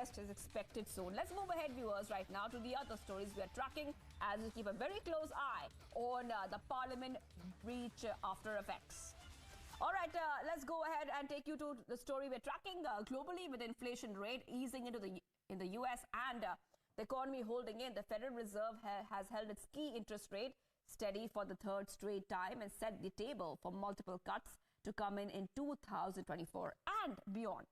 arrest is expected soon. Let's move ahead, viewers, right now to the other stories we are tracking as we keep a very close eye on the Parliament breach after effects. All right, let's go ahead and take you to the story we're tracking globally with inflation rate easing in the US and the economy holding in. The Federal Reserve has held its key interest rate steady for the third straight time and set the table for multiple cuts to come in 2024 and beyond.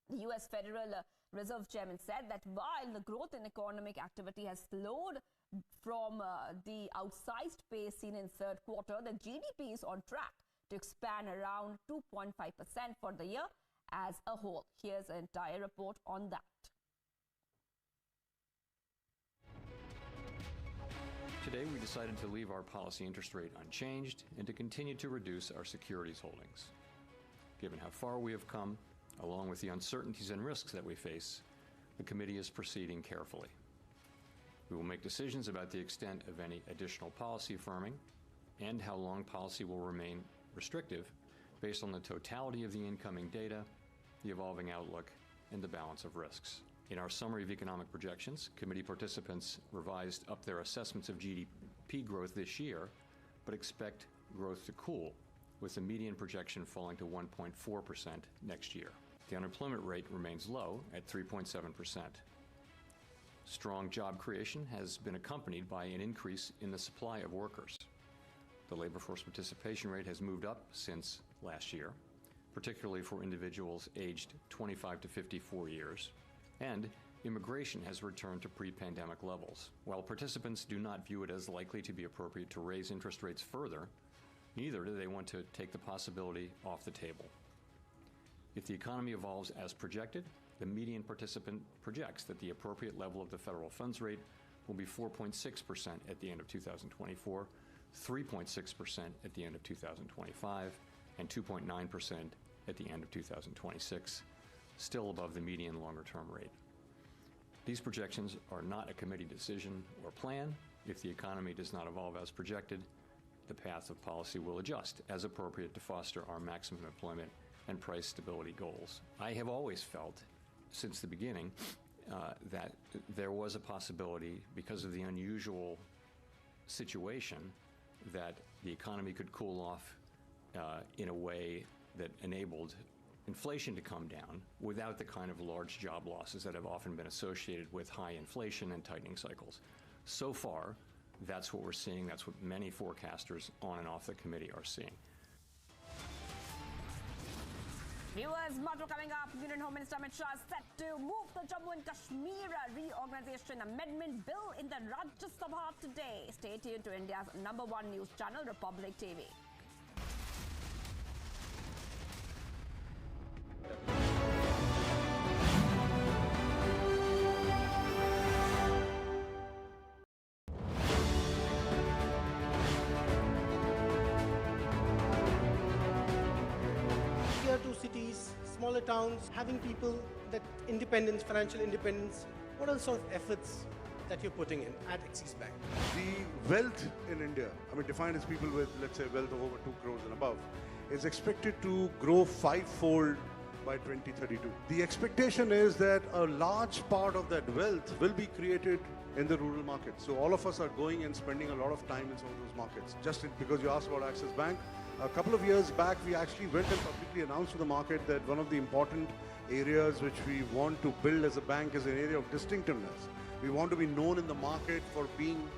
The U.S. Federal Reserve Chairman said that while the growth in economic activity has slowed from the outsized pace seen in third quarter, the GDP is on track to expand around 2.5% for the year as a whole. Here's an entire report on that. Today, we decided to leave our policy interest rate unchanged and to continue to reduce our securities holdings. Given how far we have come, along with the uncertainties and risks that we face, the committee is proceeding carefully. We will make decisions about the extent of any additional policy firming and how long policy will remain restrictive based on the totality of the incoming data, the evolving outlook, and the balance of risks. In our summary of economic projections, committee participants revised up their assessments of GDP growth this year, but expect growth to cool, with the median projection falling to 1.4% next year. The unemployment rate remains low at 3.7%. Strong job creation has been accompanied by an increase in the supply of workers. The labor force participation rate has moved up since last year, particularly for individuals aged 25 to 54 years, and immigration has returned to pre-pandemic levels. While participants do not view it as likely to be appropriate to raise interest rates further, neither do they want to take the possibility off the table. If the economy evolves as projected, the median participant projects that the appropriate level of the federal funds rate will be 4.6% at the end of 2024, 3.6% at the end of 2025, and 2.9% at the end of 2026, still above the median longer-term rate. These projections are not a committee decision or plan. If the economy does not evolve as projected, the path of policy will adjust as appropriate to foster our maximum employment and price stability goals. I have always felt, since the beginning, that there was a possibility, because of the unusual situation, that the economy could cool off in a way that enabled inflation to come down without the kind of large job losses that have often been associated with high inflation and tightening cycles. So far, that's what we're seeing. That's what many forecasters on and off the committee are seeing. Viewers, much coming up. Union Home Minister Amit Shah is set to move the Jammu and Kashmir Reorganization Amendment Bill in the Rajya Sabha today. Stay tuned to India's #1 news channel, Republic TV. Tier 2 cities, smaller towns, having people, that independence, financial independence, what are the sort of efforts that you're putting in at Axis Bank? The wealth in India, defined as people with, let's say, wealth of over 2 crores and above, is expected to grow 5-fold by 2032. The expectation is that a large part of that wealth will be created in the rural markets. So all of us are going and spending a lot of time in some of those markets. Just because you asked about Axis Bank, a couple of years back, we actually went and publicly announced to the market that one of the important areas which we want to build as a bank is an area of distinctiveness. We want to be known in the market for being